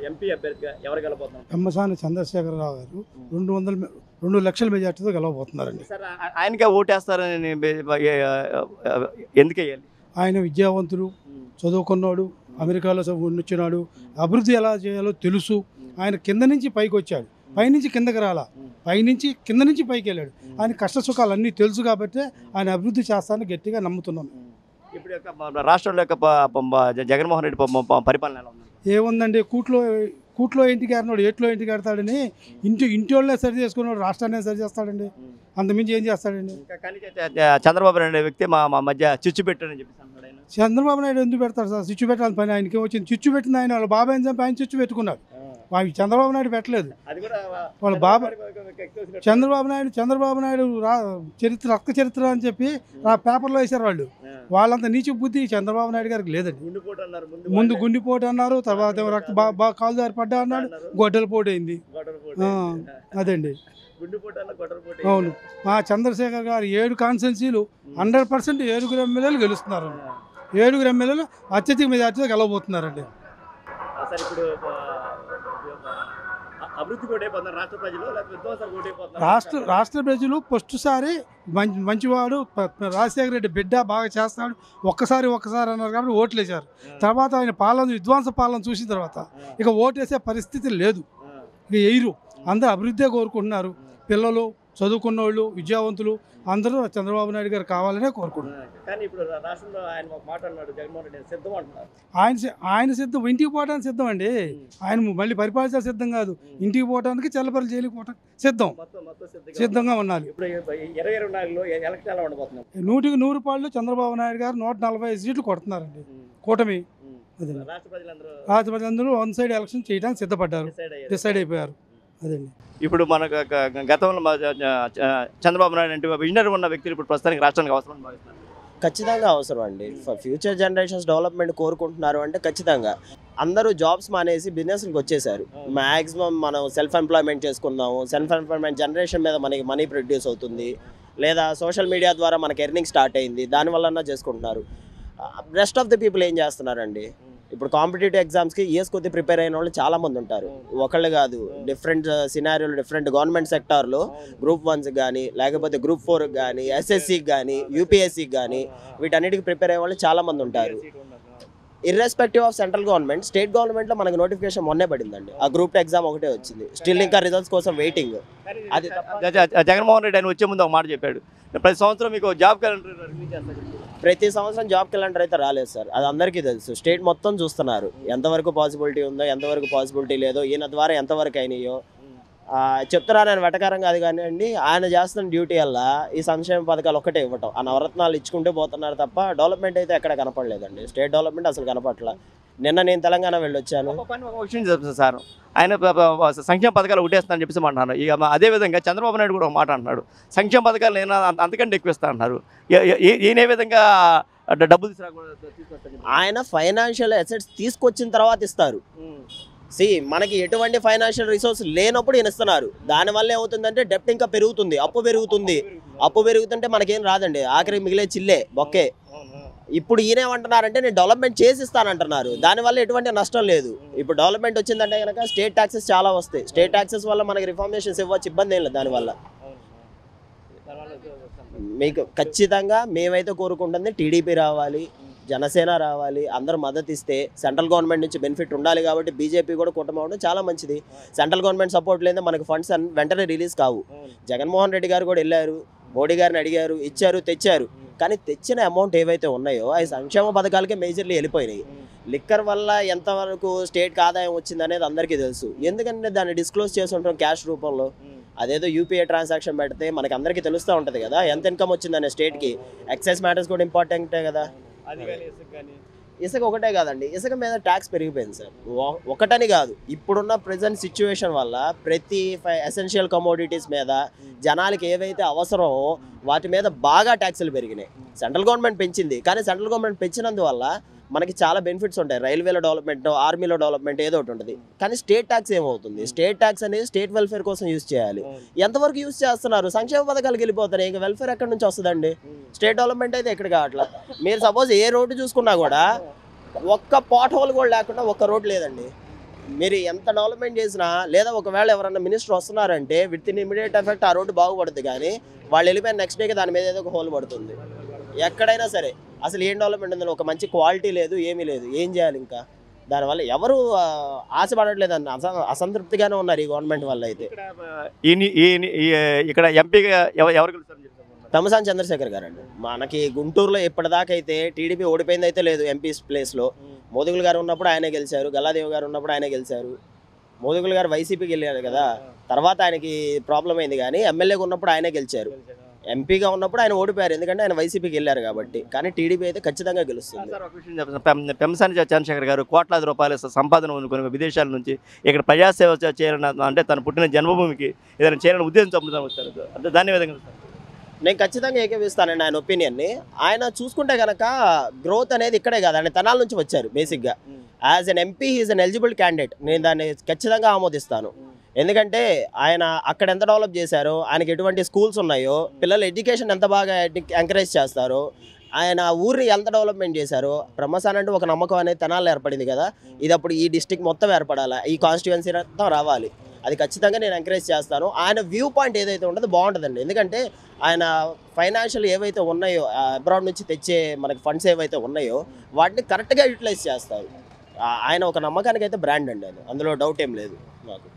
MP అభ్యర్థిగా ఎవరు గెలబోతున్నారు? పెమ్మసాని చంద్రశేఖరరావు గారు 2 లక్షల మెజార్టీతో గెలవబోతున్నారండి. సార్ ఆయనకే ఓటేస్తారని ఎందుకు వేయాలి? ఆయన విద్యావంతుడు, చదువుకున్నాడు, అమెరికాలో వచ్చినాడు, అభివృద్ధి ఎలా చేయాలో తెలుసు. ఆయన కింద నుంచి పైకి వచ్చాడు, పైనుంచి కిందకి రాలా, కింద నుంచి పైకి వెళ్ళాడు. ఆయన కష్ట సుఖాలు అన్నీ తెలుసు కాబట్టి ఆయన అభివృద్ధి చేస్తానని గట్టిగా నమ్ముతున్నాను. ఇప్పుడు రాష్ట్రంలో జగన్మోహన్ రెడ్డి పరిపాలన ఎలా ఉంది? ఏముందండి, కూట్లో ఇంటికి ఆడినాడు, ఏట్లో ఇంటికి ఆడతాడని ఇంటి వాళ్ళనే సరి చేసుకున్నాడు, రాష్ట్రాన్ని సరి చేస్తాడండి. అంతమించి ఏం చేస్తాడండి? చంద్రబాబు నాయుడు వ్యక్తి మా మధ్య చిచ్చు పెట్టారని చెప్పి చంద్రబాబు నాయుడు ఎందుకు పెడతారు సార్? చిచ్చు పెట్టాలని పని ఆయనకి వచ్చింది. చిచ్చు పెట్టింది ఆయన, వాళ్ళ బాబాయ్ చంపి ఆయన చిచ్చు పెట్టుకున్నాడు. చంద్రబాబు నాయుడు పెట్టలేదు. వాళ్ళ బాబాయ్ చంద్రబాబు నాయుడు చరిత్ర, రక్త చరిత్ర అని చెప్పి ఆ పేపర్లో వేశారు వాళ్ళు. వాళ్ళంత నీచు బుద్ధి చంద్రబాబు నాయుడు గారికి లేదండి. ముందు గుండెపోటు అన్నారు, తర్వాత రక్త బాగా కాలు దారి పడ్డా అన్నాడు, గొడ్డల పోటు అయింది. అదండి. అవును, మా చంద్రశేఖర్ గారు 7 కాన్స్టిట్యున్సీలు 100% 7 ఎమ్మెల్యేలు గెలుస్తున్నారు. 7 ఎమ్మెల్యేలు అత్యధిక మెజార్టీతో గెలవబోతున్నారండి. రాష్ట్ర ప్రజలు ఫస్ట్ సారి మంచివాడు రాజశేఖర రెడ్డి బిడ్డ బాగా చేస్తాడు ఒక్కసారి అన్నారు కాబట్టి ఓట్లు వేశారు. తర్వాత ఆయన విధ్వంస పాలన చూసిన తర్వాత ఇక ఓటేసే పరిస్థితి లేదు, ఇక వేయరు. అందరూ అభివృద్ధి కోరుకుంటున్నారు. పిల్లలు, చదువుకున్న వాళ్ళు, విద్యావంతులు అందరూ చంద్రబాబు నాయుడు గారు కావాలనే కోరుకుంటున్నారు. ఆయన సిద్ధం, ఇంటికి పోవడానికి సిద్ధం అండి. ఆయన మళ్ళీ పరిపాలించాలి సిద్ధం కాదు, ఇంటికి పోవడానికి చల్లపల్లి జైలుకి పోవడానికి సిద్ధంగా ఉండాలి. 100కి 100 పాళ్ళు చంద్రబాబు నాయుడు గారు 145 సీట్లు కొడుతున్నారండి కూటమి. రాష్ట్ర ప్రజలందరూ వన్ సైడ్ ఎలక్షన్ చేయడానికి సిద్ధపడ్డారు, డిసైడ్ అయిపోయారు. అదండి. ఇప్పుడు మనకు గతంలో చంద్రబాబు నాయుడు అంటే విజనరీ ఉన్న వ్యక్తులు ఇప్పుడు ప్రస్తుతానికి రాష్ట్రానికి అవసరం భావిస్తున్నారు. ఖచ్చితంగా అవసరం అండి. ఫ్యూచర్ జనరేషన్స్ డెవలప్మెంట్ కోరుకుంటున్నారు అంటే ఖచ్చితంగా అందరూ జాబ్స్ మానేసి బిజినెస్కి వచ్చేసారు. మ్యాక్సిమం మనం సెల్ఫ్ ఎంప్లాయ్మెంట్ చేసుకుందాము, సెల్ఫ్ ఎంప్లాయ్మెంట్ జనరేషన్ మీద మనకి మనీ ప్రొడ్యూస్ అవుతుంది, లేదా సోషల్ మీడియా ద్వారా మనకి ఎర్నింగ్ స్టార్ట్ అయింది, దానివల్ల చేసుకుంటున్నారు. రెస్ట్ ఆఫ్ ది పీపుల్ ఏం చేస్తున్నారండి? ఇప్పుడు కాంపిటేటివ్ ఎగ్జామ్స్కి ఇయర్స్ కొద్ది ప్రిపేర్ అయిన వాళ్ళు చాలామంది ఉంటారు. ఒకళ్ళు కాదు, డిఫరెంట్ సినారియోలు, డిఫరెంట్ గవర్నమెంట్ సెక్టార్లో గ్రూప్ 1 కానీ, లేకపోతే గ్రూప్ 4 కానీ, ఎస్ఎస్సికి కానీ, యూపీఎస్సికి కానీ, వీటన్నిటికి ప్రిపేర్ అయ్యే వాళ్ళు చాలామంది ఉంటారు. Irrespective of central government, state గవర్నమెంట్లో మనకి నోటిఫికేషన్ మొన్నే పడిందండి. ఆ గ్రూప్ 2 ఎగ్జామ్ ఒకటే వచ్చింది, స్టిల్ ఇంకా రిజల్ట్స్ కోసం వెయిటింగ్. అది జగన్మోహన్ రెడ్డి ఆయన వచ్చే ముందు ఒక మాట చెప్పాడు, ప్రతి సంవత్సరం మీకు జాబ్ క్యాలెండర్ రిలీజ్ చేస్తారు. ప్రతి సంవత్సరం జాబ్ క్యాలెండర్ అయితే రాలేదు సార్, అది అందరికీ తెలుసు. స్టేట్ మొత్తం చూస్తున్నారు ఎంతవరకు పాసిబిలిటీ ఉందో, ఎంతవరకు పాసిబిలిటీ లేదో, ఈయన ద్వారా ఎంతవరకు అయినాయో చెప్తున్నారు. ఆయన వెటకారం కాదు కానీ అండి, ఆయన చేస్తున్న డ్యూటీ వల్ల ఈ సంక్షేమ పథకాలు ఒక్కటే ఇవ్వటం, ఆ నవరత్నాలు ఇచ్చుకుంటూ పోతున్నారు తప్ప డెవలప్మెంట్ అయితే ఎక్కడ కనపడలేదండి. స్టేట్ డెవలప్మెంట్ అసలు కనపడలే. నిన్న నేను తెలంగాణ వెళ్ళొచ్చాను. విషయం చెప్తాను సార్, ఆయన సంక్షేమ పథకాలు ఒకటేస్తానని చెప్పేసి అంటున్నారు. ఇక అదేవిధంగా చంద్రబాబు నాయుడు కూడా ఒక మాట అంటున్నాడు, సంక్షేమ పథకాలు నేను అంతకంటే ఎక్కువ ఇస్తా అంటున్నారు. ఈయన ఏ విధంగా డబ్బులు తీసుకొస్తారు? ఆయన ఫైనాన్షియల్ అసెట్స్ తీసుకొచ్చిన తర్వాత ఇస్తారు. మనకి ఎటువంటి ఫైనాన్షియల్ రిసోర్స్ లేనప్పుడు ఈయన ఇస్తున్నారు. దానివల్ల ఏమవుతుందంటే డెప్ట్ ఇంకా పెరుగుతుంది, అప్పు పెరుగుతుంటే మనకేం రాదండి, ఆఖరి మిగిలే చిల్లే బొక్కే. ఇప్పుడు ఈయనేమంటున్నారంటే నేను డెవలప్మెంట్ చేసి ఇస్తానంటున్నారు, దానివల్ల ఎటువంటి నష్టం లేదు. ఇప్పుడు డెవలప్మెంట్ వచ్చిందంటే కనుక స్టేట్ ట్యాక్సెస్ చాలా వస్తాయి, స్టేట్ ట్యాక్సెస్ వల్ల మనకి రిఫార్మేషన్స్ ఇవ్వచ్చు, ఇబ్బంది ఏం లేదు. దానివల్ల మీకు ఖచ్చితంగా మేమైతే కోరుకుంటుంది టీడీపీ రావాలి, జనసేన రావాలి, అందరూ మద్దతు ఇస్తే సెంట్రల్ గవర్నమెంట్ నుంచి బెనిఫిట్ ఉండాలి. కాబట్టి బీజేపీ కూడా కూటమి అవడం చాలా మంచిది. సెంట్రల్ గవర్నమెంట్ సపోర్ట్ లేదా మనకి ఫండ్స్ వెంటనే రిలీజ్ కావు. జగన్మోహన్ రెడ్డి గారు కూడా వెళ్ళారు, మోడీ గారిని అడిగారు, ఇచ్చారు, తెచ్చారు. కానీ తెచ్చిన అమౌంట్ ఏవైతే ఉన్నాయో అవి సంక్షేమ పథకాలకే మేజర్లీ వెళ్ళిపోయినాయి. లిక్కర్ వల్ల ఎంతవరకు స్టేట్కి ఆదాయం వచ్చింది అనేది అందరికీ తెలుసు. ఎందుకంటే దాన్ని డిస్క్లోజ్ చేసి ఉంటాం క్యాష్ రూపంలో. అదేదో యూపీఐ ట్రాన్సాక్షన్ పెడితే మనకి అందరికీ తెలుస్తూ ఉంటుంది కదా ఎంత ఇన్కమ్ వచ్చిందనే. స్టేట్కి ఎక్సైజ్ మ్యాటర్స్ కూడా ఇంపార్టెంటే కదా. ఇసుక ఒకటే కాదండి, ఇసుక మీద ట్యాక్స్ పెరిగిపోయింది సార్. ఒకటని కాదు, ఇప్పుడున్న ప్రజెంట్ సిచ్యువేషన్ వల్ల ప్రతి ఎసెన్షియల్ కమోడిటీస్ మీద జనాలకి ఏవైతే అవసరమో వాటి మీద బాగా ట్యాక్సులు పెరిగినాయి. సెంట్రల్ గవర్నమెంట్ పెంచింది, కానీ సెంట్రల్ గవర్నమెంట్ పెంచినందువల్ల మనకి చాలా బెనిఫిట్స్ ఉంటాయి. రైల్వేలో డెవలప్మెంట్, ఆర్మీలో డెవలప్మెంట్ ఏదో ఒకటి ఉంటుంది. కానీ స్టేట్ ట్యాక్స్ ఏమవుతుంది? స్టేట్ ట్యాక్స్ అనేది స్టేట్ వెల్ఫేర్ కోసం యూజ్ చేయాలి. ఎంతవరకు యూజ్ చేస్తున్నారు? సంక్షేమ పథకాలకు వెళ్ళిపోతారు, ఇంకా వెల్ఫేర్ ఎక్కడి నుంచి వస్తుందండి? స్టేట్ డెవలప్మెంట్ అయితే ఎక్కడ కావట్లా. మీరు సపోజ్ ఏ రోడ్డు చూసుకున్నా కూడా ఒక్క పాట్ హోల్ కూడా లేకుండా ఒక్క రోడ్ లేదండి. మీరు ఎంత డెవలప్మెంట్ చేసినా లేదా ఒకవేళ ఎవరైనా మినిస్టర్ వస్తున్నారంటే విత్ ఇన్ ఇమీడియట్ ఎఫెక్ట్ ఆ రోడ్డు బాగుపడుతుంది, కానీ వాళ్ళు వెళ్ళిపోయిన నెక్స్ట్ డేకి దాని మీద ఏదో ఒక హోల్ పడుతుంది. ఎక్కడైనా సరే అసలు ఏం డెవలప్మెంట్ ఉందని ఒక మంచి క్వాలిటీ లేదు, ఏమీ లేదు. ఏం చేయాలి ఇంకా? దానివల్ల ఎవరు ఆశపడట్లేదు అన్న అసంతృప్తిగానే ఉన్నారు ఈ గవర్నమెంట్ వల్ల. అయితే ఇక్కడ ఎంపీగా ఎవరు గెలుస్తారని చెప్తారు? తమసాని చంద్రశేఖర్ గారు అండి. మనకి గుంటూరులో ఇప్పటిదాకా అయితే టీడీపీ ఓడిపోయింది అయితే లేదు. ఎంపీ ప్లేస్లో మోదుగులు గారు ఉన్నప్పుడు ఆయనే గెలిచారు, గల్లాదేవి గారు ఉన్నప్పుడు ఆయనే గెలిచారు. మోదుగులు గారు వైసీపీకి వెళ్ళారు కదా, తర్వాత ఆయనకి ప్రాబ్లం అయింది, కానీ ఎమ్మెల్యేగా ఉన్నప్పుడు ఆయనే గెలిచారు. ఎంపీగా ఉన్నప్పుడు ఆయన ఓడిపోయారు, ఎందుకంటే ఆయన వైసీపీకి వెళ్ళారు కాబట్టి. కానీ టీడీపీ అయితే ఖచ్చితంగా గెలుస్తుంది. సార్, ఒక విషయం చెప్తాను. పెంసాని చంద్రశేఖర్ గారు కోట్లాది రూపాయల సంపాదన ఉండుకొని విదేశాల నుంచి ఇక్కడ ప్రజాసేవ చేయాలని, అంటే తను పుట్టిన జన్మభూమికి ఏదైనా చేయాలని ఉద్దేశం చంపుతాను వచ్చారు. అంటే దాని విధంగా నేను ఖచ్చితంగా ఏకీపిస్తానండి ఆయన ఒపీనియన్ని. ఆయన చూసుకుంటే కనుక గ్రోత్ అనేది ఇక్కడే కాదు, ఆయన తెనాల నుంచి వచ్చారు బేసిక్గా. As an MP he is an eligible candidate. నేను దాన్ని ఖచ్చితంగా ఆమోదిస్తాను. ఎందుకంటే ఆయన అక్కడ ఎంత డెవలప్ చేశారో, ఆయనకి ఎటువంటి స్కూల్స్ ఉన్నాయో, పిల్లల ఎడ్యుకేషన్ ఎంత బాగా ఎంకరేజ్ చేస్తారో, ఆయన ఊరిని ఎంత డెవలప్మెంట్ చేశారో. బ్రహ్మసాన్ అంటే ఒక నమ్మకం అనేది తెనాల్లో ఏర్పడింది కదా, ఇది అప్పుడు ఈ డిస్టిక్ మొత్తం ఏర్పడాలి, ఈ కాన్స్టిట్యువెన్సీ మొత్తం రావాలి. అది ఖచ్చితంగా నేను ఎంకరేజ్ చేస్తాను. ఆయన వ్యూ పాయింట్ ఏదైతే ఉంటుందో బాగుంటుందండి. ఎందుకంటే ఆయన ఫైనాన్షియల్ ఏవైతే ఉన్నాయో, అబ్రాడ్ నుంచి తెచ్చే మనకి ఫండ్స్ ఏవైతే ఉన్నాయో వాటిని కరెక్ట్గా యూటిలైజ్ చేస్తారు. ఆయన ఒక నమ్మకానికి అయితే బ్రాండ్ అండి, అది అందులో డౌట్ ఏం లేదు నాకు.